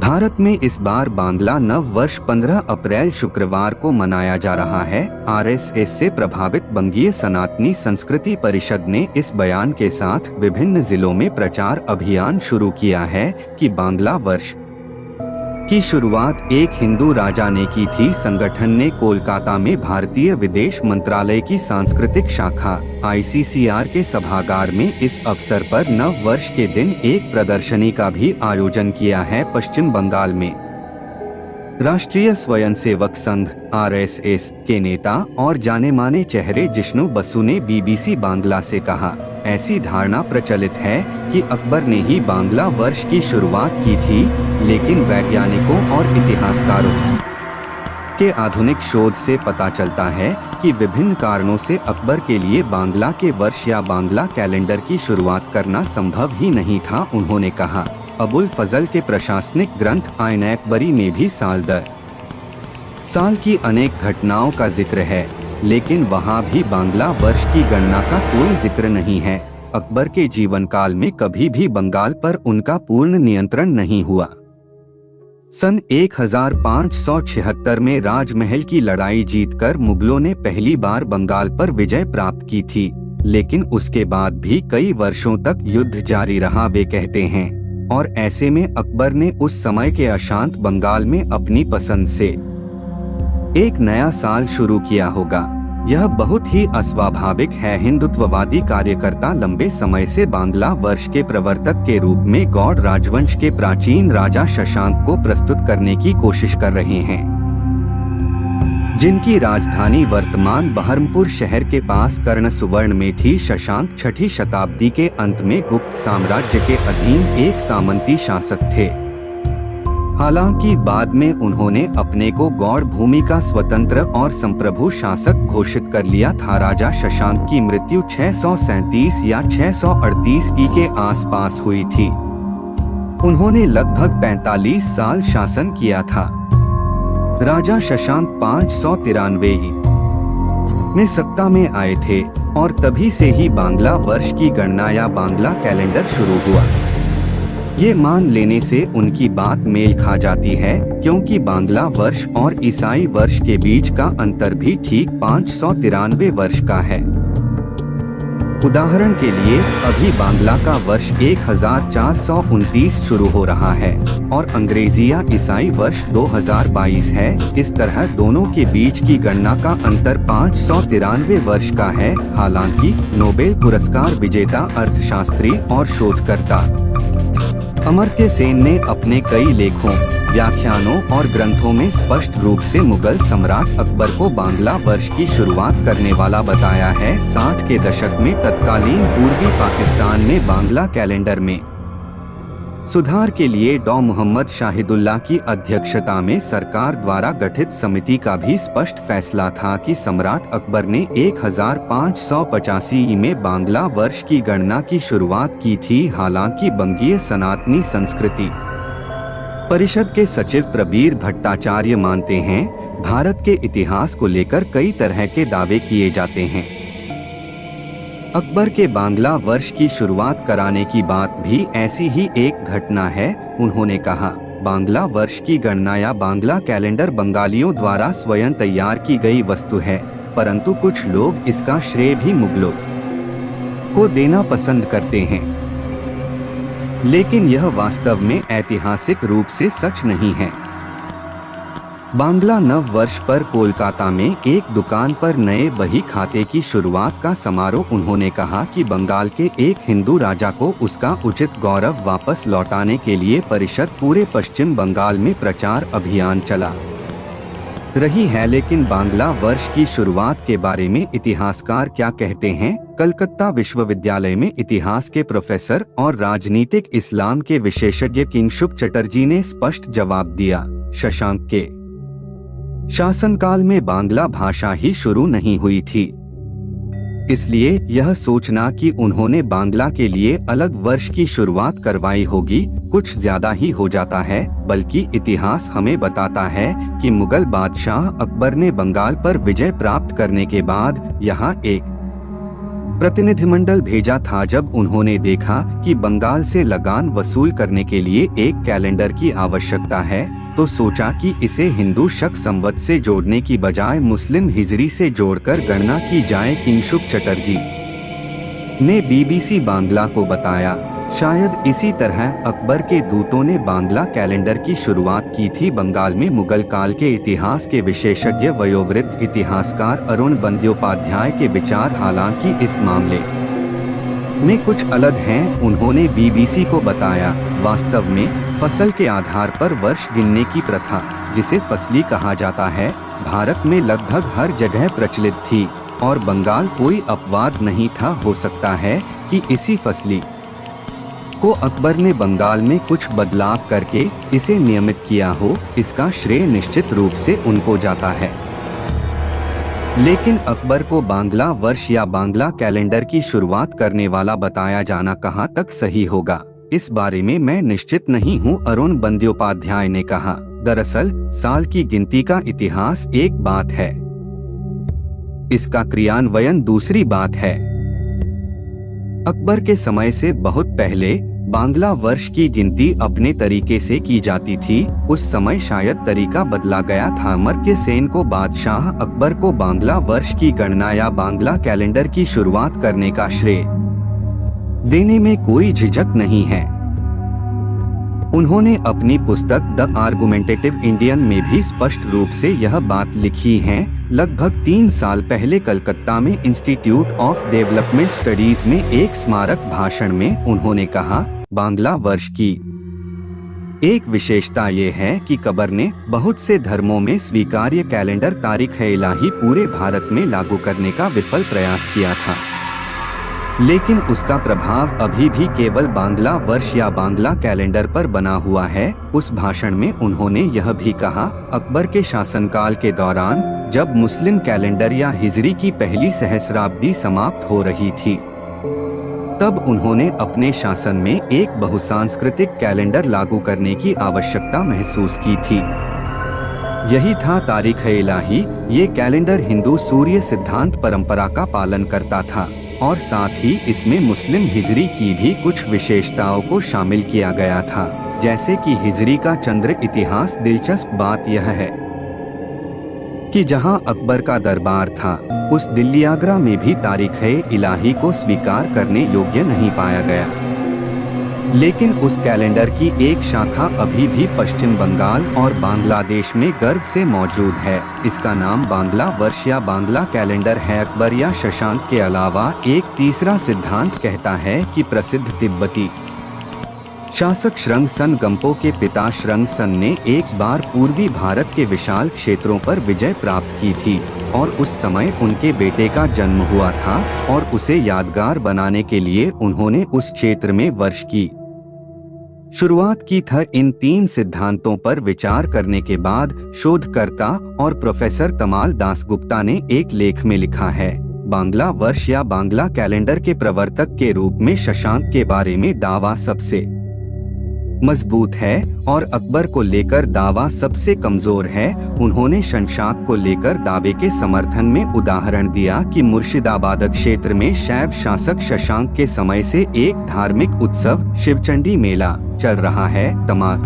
भारत में इस बार बांग्ला नव वर्ष 15 अप्रैल शुक्रवार को मनाया जा रहा है। आरएसएस से प्रभावित बंगीय सनातनी संस्कृति परिषद ने इस बयान के साथ विभिन्न जिलों में प्रचार अभियान शुरू किया है कि बांग्ला वर्ष की शुरुआत एक हिंदू राजा ने की थी। संगठन ने कोलकाता में भारतीय विदेश मंत्रालय की सांस्कृतिक शाखा ICCR के सभागार में इस अवसर पर नव वर्ष के दिन एक प्रदर्शनी का भी आयोजन किया है। पश्चिम बंगाल में राष्ट्रीय स्वयंसेवक संघ RSS के नेता और जाने माने चेहरे जिष्णु बसु ने BBC बांग्ला से कहा, ऐसी धारणा प्रचलित है कि अकबर ने ही बांग्ला वर्ष की शुरुआत की थी, लेकिन वैज्ञानिकों और इतिहासकारों के आधुनिक शोध से पता चलता है कि विभिन्न कारणों से अकबर के लिए बांग्ला के वर्ष या बांग्ला कैलेंडर की शुरुआत करना संभव ही नहीं था। उन्होंने कहा, अबुल फजल के प्रशासनिक ग्रंथ आइन अकबरी में भी साल दर साल की अनेक घटनाओं का जिक्र है, लेकिन वहाँ भी बांग्ला वर्ष की गणना का कोई जिक्र नहीं है। अकबर के जीवन काल में कभी भी बंगाल पर उनका पूर्ण नियंत्रण नहीं हुआ। सन 1576 में राजमहल की लड़ाई जीतकर मुगलों ने पहली बार बंगाल पर विजय प्राप्त की थी, लेकिन उसके बाद भी कई वर्षों तक युद्ध जारी रहा, वे कहते हैं। और ऐसे में अकबर ने उस समय के अशांत बंगाल में अपनी पसंद से एक नया साल शुरू किया होगा। यह बहुत ही अस्वाभाविक है। हिंदुत्ववादी कार्यकर्ता लंबे समय से बांग्ला वर्ष के प्रवर्तक के रूप में गौड़ राजवंश के प्राचीन राजा शशांक को प्रस्तुत करने की कोशिश कर रहे हैं, जिनकी राजधानी वर्तमान बहरमपुर शहर के पास कर्ण सुवर्ण में थी। शशांक 6ठी शताब्दी के अंत में गुप्त साम्राज्य के अधीन एक सामंती शासक थे। हालांकि बाद में उन्होंने अपने को गौड़ भूमि का स्वतंत्र और संप्रभु शासक घोषित कर लिया था। राजा शशांक की मृत्यु 637 या 638 के आसपास हुई थी। उन्होंने लगभग 45 साल शासन किया था। राजा शशांक 593 में सत्ता में आए थे और तभी से ही बांग्ला वर्ष की गणना या बांग्ला कैलेंडर शुरू हुआ। ये मान लेने से उनकी बात मेल खा जाती है, क्योंकि बांग्ला वर्ष और ईसाई वर्ष के बीच का अंतर भी ठीक 593 वर्ष का है। उदाहरण के लिए अभी बांग्ला का वर्ष 1429 शुरू हो रहा है और अंग्रेजी या ईसाई वर्ष 2022 है। इस तरह दोनों के बीच की गणना का अंतर 593 वर्ष का है। हालांकि नोबेल पुरस्कार विजेता अर्थशास्त्री और शोधकर्ता अमर्त्य सेन ने अपने कई लेखों, व्याख्यानों और ग्रंथों में स्पष्ट रूप से मुगल सम्राट अकबर को बांग्ला वर्ष की शुरुआत करने वाला बताया है। 60 के दशक में तत्कालीन पूर्वी पाकिस्तान में बांग्ला कैलेंडर में सुधार के लिए डॉ मोहम्मद शाहिदुल्लाह की अध्यक्षता में सरकार द्वारा गठित समिति का भी स्पष्ट फैसला था कि सम्राट अकबर ने 1585 में बांग्ला वर्ष की गणना की शुरुआत की थी। हालांकि बंगीय सनातनी संस्कृति परिषद के सचिव प्रबीर भट्टाचार्य मानते हैं, भारत के इतिहास को लेकर कई तरह के दावे किए जाते हैं। अकबर के बांग्ला वर्ष की शुरुआत कराने की बात भी ऐसी ही एक घटना है। उन्होंने कहा, बांग्ला वर्ष की गणना या बांग्ला कैलेंडर बंगालियों द्वारा स्वयं तैयार की गई वस्तु है, परंतु कुछ लोग इसका श्रेय भी मुगलों को देना पसंद करते हैं, लेकिन यह वास्तव में ऐतिहासिक रूप से सच नहीं है। बांग्ला नव वर्ष पर कोलकाता में एक दुकान पर नए बही खाते की शुरुआत का समारोह। उन्होंने कहा कि बंगाल के एक हिंदू राजा को उसका उचित गौरव वापस लौटाने के लिए परिषद पूरे पश्चिम बंगाल में प्रचार अभियान चला रही है। लेकिन बांग्ला वर्ष की शुरुआत के बारे में इतिहासकार क्या कहते हैं? कलकत्ता विश्वविद्यालय में इतिहास के प्रोफेसर और राजनीतिक इस्लाम के विशेषज्ञ किंशुक चटर्जी ने स्पष्ट जवाब दिया, शशांक के शासनकाल में बांग्ला भाषा ही शुरू नहीं हुई थी, इसलिए यह सोचना कि उन्होंने बांग्ला के लिए अलग वर्ष की शुरुआत करवाई होगी कुछ ज्यादा ही हो जाता है। बल्कि इतिहास हमें बताता है कि मुगल बादशाह अकबर ने बंगाल पर विजय प्राप्त करने के बाद यहाँ एक प्रतिनिधिमंडल भेजा था। जब उन्होंने देखा कि बंगाल से लगान वसूल करने के लिए एक कैलेंडर की आवश्यकता है, तो सोचा कि इसे हिंदू शक संवत से जोड़ने की बजाय मुस्लिम हिजरी से जोड़कर गणना की जाए। किंगशुक चटर्जी ने बीबीसी बांग्ला को बताया, शायद इसी तरह अकबर के दूतों ने बांग्ला कैलेंडर की शुरुआत की थी। बंगाल में मुगल काल के इतिहास के विशेषज्ञ वयोवृद्ध इतिहासकार अरुण बंद्योपाध्याय के विचार हालांकि इस मामले में कुछ अलग हैं। उन्होंने बीबीसी को बताया, वास्तव में फसल के आधार पर वर्ष गिनने की प्रथा, जिसे फसली कहा जाता है, भारत में लगभग हर जगह प्रचलित थी और बंगाल कोई अपवाद नहीं था। हो सकता है कि इसी फसली को अकबर ने बंगाल में कुछ बदलाव करके इसे नियमित किया हो, इसका श्रेय निश्चित रूप से उनको जाता है। लेकिन अकबर को बांग्ला वर्ष या बांग्ला कैलेंडर की शुरुआत करने वाला बताया जाना कहाँ तक सही होगा, इस बारे में मैं निश्चित नहीं हूँ, अरुण बंद्योपाध्याय ने कहा। दरअसल साल की गिनती का इतिहास एक बात है, इसका क्रियान्वयन दूसरी बात है। अकबर के समय से बहुत पहले बांग्ला वर्ष की गिनती अपने तरीके से की जाती थी। उस समय शायद तरीका बदला गया था। अमर्त्य सेन को बादशाह अकबर को बांग्ला वर्ष की गणना या बांग्ला कैलेंडर की शुरुआत करने का श्रेय देने में कोई झिझक नहीं है। उन्होंने अपनी पुस्तक द आर्गुमेंटेटिव इंडियन में भी स्पष्ट रूप से यह बात लिखी है। लगभग 3 साल पहले कलकत्ता में इंस्टीट्यूट ऑफ डेवलपमेंट स्टडीज में एक स्मारक भाषण में उन्होंने कहा, बांग्ला वर्ष की एक विशेषता ये है कि अकबर ने बहुत से धर्मों में स्वीकार्य कैलेंडर तारीख-ए-इलाही पूरे भारत में लागू करने का विफल प्रयास किया था, लेकिन उसका प्रभाव अभी भी केवल बांग्ला वर्ष या बांग्ला कैलेंडर पर बना हुआ है। उस भाषण में उन्होंने यह भी कहा, अकबर के शासनकाल के दौरान जब मुस्लिम कैलेंडर या हिजरी की पहली सहस्राब्दी समाप्त हो रही थी, तब उन्होंने अपने शासन में एक बहुसांस्कृतिक कैलेंडर लागू करने की आवश्यकता महसूस की थी। यही था तारीख-ए-इलाही। ये कैलेंडर हिंदू सूर्य सिद्धांत परंपरा का पालन करता था और साथ ही इसमें मुस्लिम हिजरी की भी कुछ विशेषताओं को शामिल किया गया था, जैसे कि हिजरी का चंद्र इतिहास। दिलचस्प बात यह है कि जहां अकबर का दरबार था, उस दिल्ली आगरा में भी तारीख-ए-इलाही को स्वीकार करने योग्य नहीं पाया गया। लेकिन उस कैलेंडर की एक शाखा अभी भी पश्चिम बंगाल और बांग्लादेश में गर्व से मौजूद है। इसका नाम बांग्ला वर्ष या बांग्ला कैलेंडर है। अकबर या शशांक के अलावा एक तीसरा सिद्धांत कहता है कि प्रसिद्ध तिब्बती शासक श्रंगसन गंपो के पिता श्रंगसन ने एक बार पूर्वी भारत के विशाल क्षेत्रों पर विजय प्राप्त की थी और उस समय उनके बेटे का जन्म हुआ था और उसे यादगार बनाने के लिए उन्होंने उस क्षेत्र में वर्ष की शुरुआत की था। इन 3 सिद्धांतों पर विचार करने के बाद शोधकर्ता और प्रोफेसर तमाल दासगुप्ता ने एक लेख में लिखा है, बांग्ला वर्ष या बांग्ला कैलेंडर के प्रवर्तक के रूप में शशांक के बारे में दावा सबसे मजबूत है और अकबर को लेकर दावा सबसे कमजोर है। उन्होंने शशांक को लेकर दावे के समर्थन में उदाहरण दिया कि मुर्शिदाबाद क्षेत्र में शैव शासक शशांक के समय से एक धार्मिक उत्सव शिवचंडी मेला चल रहा है। तमाल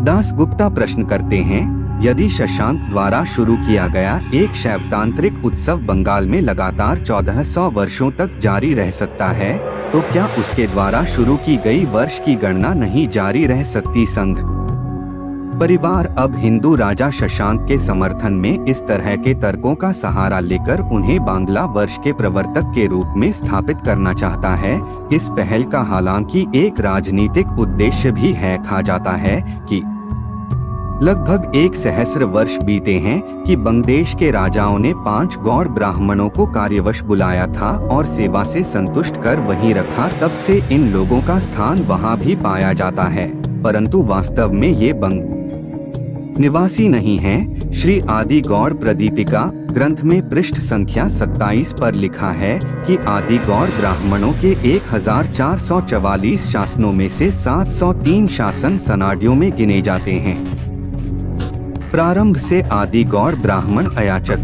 दासगुप्ता प्रश्न करते हैं, यदि शशांक द्वारा शुरू किया गया एक शैवतांत्रिक उत्सव बंगाल में लगातार 1400 वर्षों तक जारी रह सकता है, तो क्या उसके द्वारा शुरू की गई वर्ष की गणना नहीं जारी रह सकती? संघ परिवार अब हिंदू राजा शशांक के समर्थन में इस तरह के तर्कों का सहारा लेकर उन्हें बांग्ला वर्ष के प्रवर्तक के रूप में स्थापित करना चाहता है। इस पहल का हालांकि एक राजनीतिक उद्देश्य भी है। कहा जाता है कि लगभग 1 सहस्र वर्ष बीते हैं कि बंगदेश के राजाओं ने 5 गौड़ ब्राह्मणों को कार्यवश बुलाया था और सेवा से संतुष्ट कर वहीं रखा। तब से इन लोगों का स्थान वहां भी पाया जाता है, परंतु वास्तव में ये बंग निवासी नहीं हैं। श्री आदि गौड़ प्रदीपिका ग्रंथ में पृष्ठ संख्या 27 पर लिखा है कि आदि गौड़ ब्राह्मणों के 1444 शासनों में से 703 शासन सनाडियों में गिने जाते हैं। प्रारंभ से आदि गौड़ ब्राह्मण अयाचक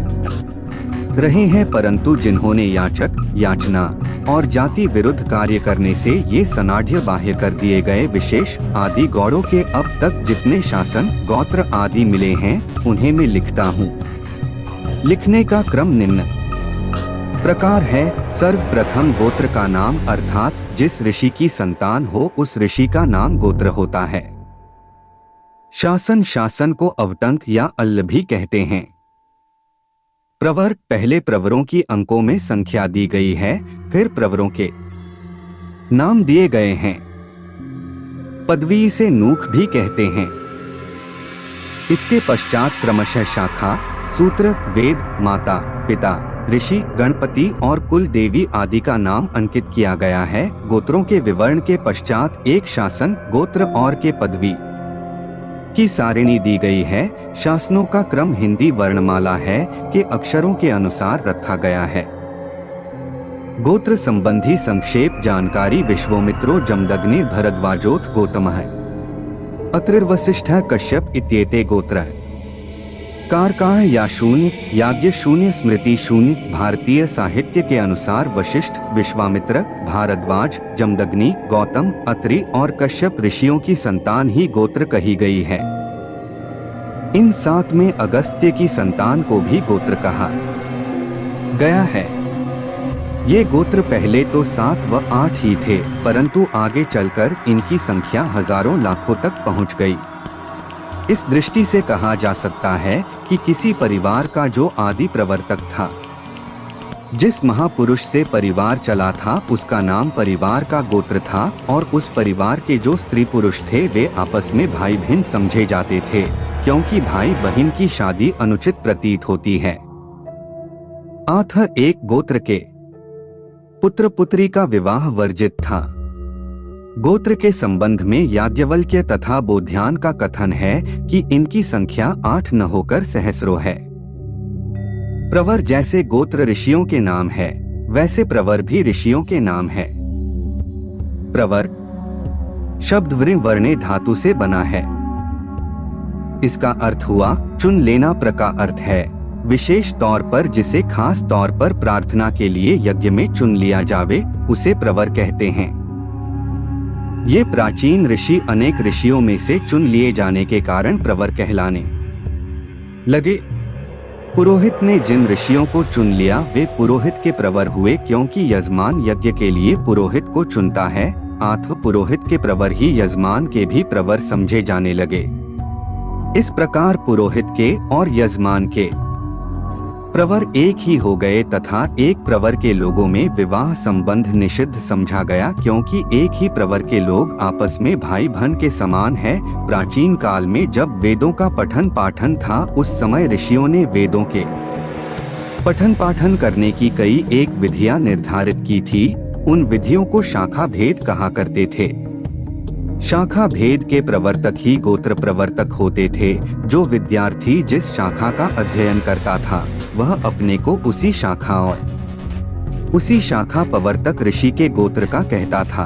रहे हैं, परंतु जिन्होंने याचक, याचना और जाति विरुद्ध कार्य करने से ये सनाढ़ बाह्य कर दिए गए विशेष आदि गौड़ों के अब तक जितने शासन, गोत्र आदि मिले हैं उन्हें मैं लिखता हूँ। लिखने का क्रम निम्न प्रकार है। सर्वप्रथम गोत्र का नाम अर्थात जिस ऋषि की संतान हो उस ऋषि का नाम गोत्र होता है। शासन, शासन को अवटंक या अल्ल भी कहते हैं। प्रवर, पहले प्रवरों की अंकों में संख्या दी गई है, फिर प्रवरों के नाम दिए गए हैं। पदवी से नूख भी कहते हैं। इसके पश्चात क्रमशः शाखा, सूत्र, वेद, माता, पिता, ऋषि, गणपति और कुल देवी आदि का नाम अंकित किया गया है। गोत्रों के विवरण के पश्चात एक शासन, गोत्र और के पदवी की सारिणी दी गई है। शासनों का क्रम हिंदी वर्णमाला है के अक्षरों के अनुसार रखा गया है। गोत्र संबंधी संक्षेप जानकारी विश्वामित्रो जमदग्नि भरद्वाजोथ गौतमः अत्रिर्वसिष्ठः कश्यप इत्येते गोत्रः। कारकाह या शून्य, याज्ञ शून्य, स्मृति शून्य। भारतीय साहित्य के अनुसार वशिष्ठ, विश्वामित्र, भारद्वाज, जमदग्नि, गौतम, अत्रि और कश्यप ऋषियों की संतान ही गोत्र कही गई है। इन 7 में अगस्त्य की संतान को भी गोत्र कहा गया है। ये गोत्र पहले तो 7 व 8 ही थे, परंतु आगे चलकर इनकी संख्या हजारों लाखों तक पहुंच गई। इस दृष्टि से कहा जा सकता है कि किसी परिवार का जो आदि प्रवर्तक था, जिस महापुरुष से परिवार चला था, उसका नाम परिवार का गोत्र था और उस परिवार के जो स्त्री पुरुष थे वे आपस में भाई भिन्न समझे जाते थे, क्योंकि भाई बहन की शादी अनुचित प्रतीत होती है। अतः एक गोत्र के पुत्र पुत्री का विवाह वर्जित था। गोत्र के संबंध में याज्ञवल्क्य तथा बोध्यान का कथन है कि इनकी संख्या 8 न होकर सहस्रों है। प्रवर जैसे गोत्र ऋषियों के नाम है, वैसे प्रवर भी ऋषियों के नाम है। प्रवर शब्द वृ वर्णे धातु से बना है। इसका अर्थ हुआ चुन लेना। प्र का अर्थ है विशेष तौर पर जिसे खास तौर पर प्रार्थना के लिए यज्ञ में चुन लिया जावे, उसे प्रवर कहते हैं। ये प्राचीन ऋषि अनेक ऋषियों में से चुन लिए जाने के कारण प्रवर कहलाने लगे। पुरोहित ने जिन ऋषियों को चुन लिया वे पुरोहित के प्रवर हुए, क्योंकि यजमान यज्ञ के लिए पुरोहित को चुनता है। अतः पुरोहित के प्रवर ही यजमान के भी प्रवर समझे जाने लगे। इस प्रकार पुरोहित के और यजमान के प्रवर एक ही हो गए तथा एक प्रवर के लोगों में विवाह संबंध निषिद्ध समझा गया, क्योंकि एक ही प्रवर के लोग आपस में भाई बहन के समान है। प्राचीन काल में जब वेदों का पठन पाठन था, उस समय ऋषियों ने वेदों के पठन पाठन करने की कई एक विधियां निर्धारित की थी। उन विधियों को शाखा भेद कहा करते थे। शाखा भेद के प्रवर्तक ही गोत्र प्रवर्तक होते थे। जो विद्यार्थी जिस शाखा का अध्ययन करता था, वह अपने को उसी शाखा और उसी शाखा प्रवर्तक ऋषि के गोत्र का कहता था।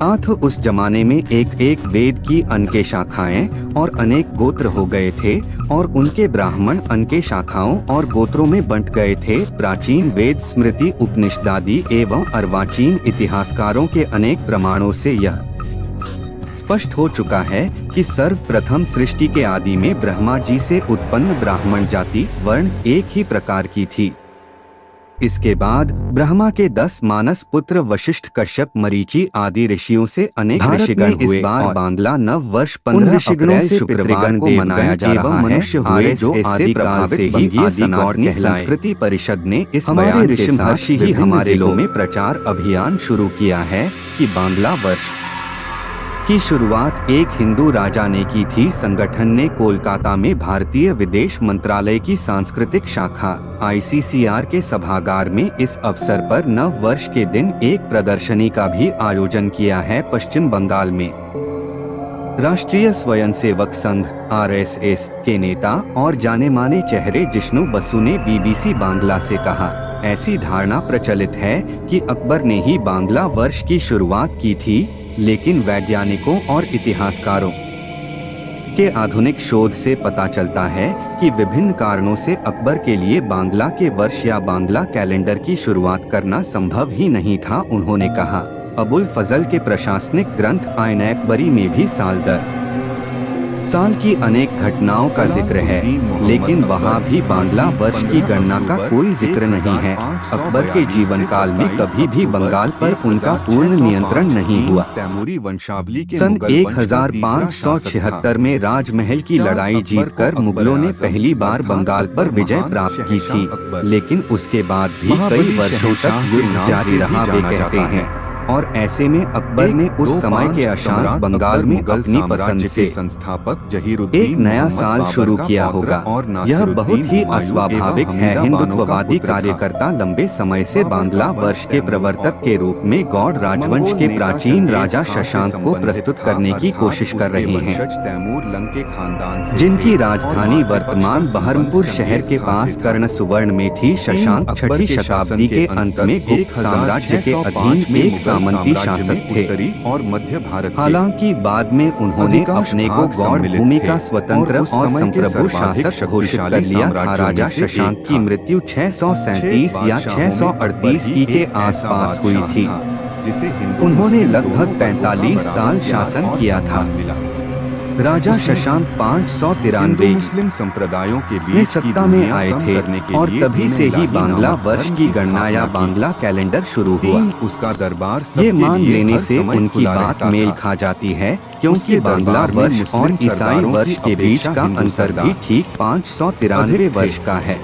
अतः उस जमाने में एक एक वेद की अनेक शाखाएं और अनेक गोत्र हो गए थे और उनके ब्राह्मण अनेक शाखाओं और गोत्रों में बंट गए थे। प्राचीन वेद, स्मृति, उपनिषदादि एवं अर्वाचीन इतिहासकारों के अनेक प्रमाणों से यह स्पष्ट हो चुका है कि सर्वप्रथम सृष्टि के आदि में ब्रह्मा जी से उत्पन्न ब्राह्मण जाति वर्ण एक ही प्रकार की थी। इसके बाद ब्रह्मा के 10 मानस पुत्र वशिष्ठ, कश्यप, मरीचि आदि ऋषियों से अनेक ऋषिगण हुए। इस बार बांग्ला नव वर्ष 15 अप्रैल शुक्रवार को मनाया जा रहा है। जो आदि काल से ही ये सनातनी संस्कृति परिषद ने इस बयान के साथ ही हमारे जिलों में प्रचार अभियान शुरू किया है कि बांग्ला वर्ष की शुरुआत एक हिंदू राजा ने की थी। संगठन ने कोलकाता में भारतीय विदेश मंत्रालय की सांस्कृतिक शाखा ICCR के सभागार में इस अवसर पर नव वर्ष के दिन एक प्रदर्शनी का भी आयोजन किया है। पश्चिम बंगाल में राष्ट्रीय स्वयंसेवक संघ RSS के नेता और जाने माने चेहरे जिष्णु बसु ने BBC बांग्ला से कहा, ऐसी धारणा प्रचलित है कि अकबर ने ही बांग्ला वर्ष की शुरुआत की थी, लेकिन वैज्ञानिकों और इतिहासकारों के आधुनिक शोध से पता चलता है कि विभिन्न कारणों से अकबर के लिए बांग्ला के वर्ष या बांग्ला कैलेंडर की शुरुआत करना संभव ही नहीं था। उन्होंने कहा, अबुल फजल के प्रशासनिक ग्रंथ आइन अकबरी में भी साल दर साल की अनेक घटनाओं का जिक्र है, लेकिन वहाँ भी बांग्ला वर्ष की गणना का कोई जिक्र नहीं है। अकबर के जीवन काल में कभी भी बंगाल पर उनका पूर्ण नियंत्रण नहीं हुआ। तैमूरी वंशावली के सन 1576 में राजमहल की लड़ाई जीतकर मुगलों ने पहली बार बंगाल पर विजय प्राप्त की थी, लेकिन उसके बाद भी कई वर्षों तक युद्ध जारी रहा, वे कहते हैं। और ऐसे में अकबर ने उस समय के अशांत बंगाल में अपनी पसंद से संस्थापक एक नया साल शुरू किया होगा। यह बहुत ही अस्वाभाविक है। हिंदुत्ववादी कार्यकर्ता लंबे समय से बांग्ला वर्ष के प्रवर्तक के रूप में गौड़ राजवंश के प्राचीन राजा शशांक को प्रस्तुत करने की कोशिश कर रहे हैं, जिनकी राजधानी वर्तमान बहरमपुर शहर के पास कर्ण सुवर्ण में थी। शशांक 6वीं शताब्दी के अंत में गुप्त साम्राज्य के अधीन एक सामंती शासक थे और मध्य भारत। हालांकि बाद में उन्होंने अपने को गौड़ भूमि का स्वतंत्र और संप्रभु शासक घोषित कर लिया था। राजा शशांक की मृत्यु 637 या 638 ई के आसपास हुई थी, जिसे उन्होंने लगभग 45 साल शासन किया था। राजा शशांक 593 मुस्लिम संप्रदायों के में बीच सत्ता में आए थे और तभी से ही बांग्ला वर्ष की गणना या बांग्ला कैलेंडर शुरू हुआ। उसका दरबार ये मान लेने से उनकी बात मेल खा जाती है, क्योंकि बांग्ला वर्ष और ईसाई वर्ष के बीच का अंतर भी ठीक 593 वर्ष का है।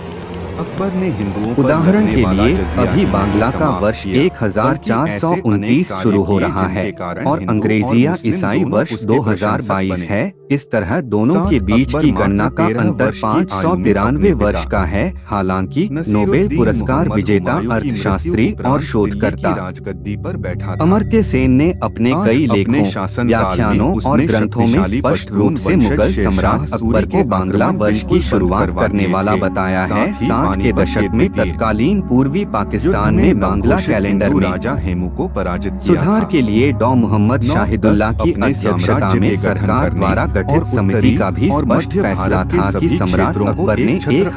अकबर ने हिंदुओं पर उदाहरण लगने के वाला लिए जजिया अभी ही बांग्ला नहीं का समाप्त वर्ष किया, 1429 बल्कि शुरू हो ऐसे रहा अनेक है कार्य किए जिनके और कारण अंग्रेजिया हिंदू और मुस्लिम ईसाई दोनों वर्ष उसके 2022 प्रशंसक है। इस तरह दोनों साथ के बीच अकबर की मात्र गणना का 13 अंतर वर्ष की आयु में 593 अपने वर्ष पिता का है। हालांकि नसीरुद्दीन नोबेल पुरस्कार मोहम्मद विजेता हुमायूं की अर्थशास्त्री मृत्यु और उपरांत शोधकर्ता दिल्ली की राजगद्दी पर बैठा था। अमर्त्य सेन ने अपने आज कई अपने लेखों, शासनकाल में व्याख्यानों और उसने ग्रंथों में शक्तिशाली स्पष्ट रूप से पश्तून मुगल वंशज सम्राट शेरशाह अकबर सूरी को के बांग्ला आक्रमण वर्ष की बिल्कुल शुरुआत बंद करवा करने दिए वाला थे। बताया है। साथ ही 60 के पानीपत दशक के में द्वितीय तत्कालीन पूर्वी पाकिस्तान में बांग्ला कैलेंडर में राजा हेमू को पराजित किया सुधार था। के लिए डॉ मोहम्मद 9-10 शाहिदुल्लाह की अपने अध्यक्षता साम्राज्य में के गठन सरकार करने द्वारा और गठित समिति उत्तरी का भी और स्पष्ट मध्य फैसला भारत के था कि सभी सम्राट क्षेत्रों को अकबर ने एक छत्र अधिकार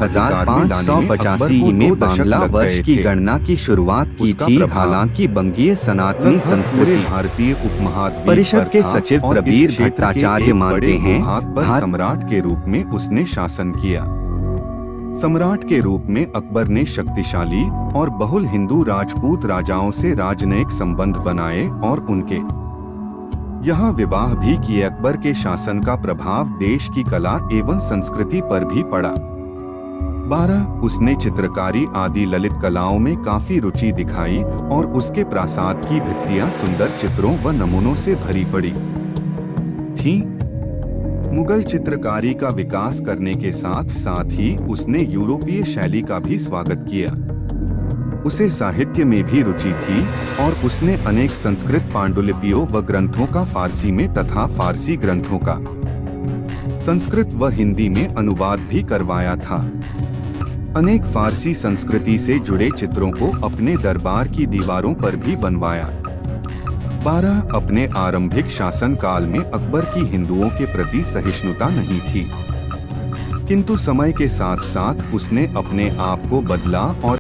में लाने में अकबर 1585 को में 2 दशक बांग्ला लग वर्ष गए की थे। गणना की शुरुआत की उसका थी। प्रभाव हालांकि बंगीय सनातनी लगभग पूरे संस्कृति भारतीय उपमहाद्वीप परिषद पर के था सचिव और इस प्रबीर क्षेत्र के भट्टाचार्य एक मानते बड़े हैं, भूभाग पर सम्राट के रूप में उसने शासन किया। सम्राट के रूप में अकबर ने शक्तिशाली और बहुल हिंदू राजपूत राजाओं से राजनयिक संबंध बनाए और उनके यहाँ विवाह भी किए। अकबर के शासन का प्रभाव देश की कला एवं संस्कृति पर भी पड़ा। 12 उसने चित्रकारी आदि ललित कलाओं में काफी रुचि दिखाई और उसके प्रासाद की भित्तियां सुंदर चित्रों व नमूनों से भरी पड़ी थीं। मुगल चित्रकारी का विकास करने के साथ साथ ही उसने यूरोपीय शैली का भी स्वागत किया। उसे साहित्य में भी रुचि थी और उसने अनेक संस्कृत पांडुलिपियों व ग्रंथों का फारसी में तथा फारसी ग्रंथों का संस्कृत व हिंदी में अनुवाद भी करवाया था। अनेक फारसी संस्कृति से जुड़े चित्रों को अपने दरबार की दीवारों पर भी बनवाया। 12 अपने आरंभिक शासन काल में अकबर की हिंदुओं के प्रति सहिष्णुता नहीं थी, किंतु समय के साथ साथ उसने अपने आप को बदला और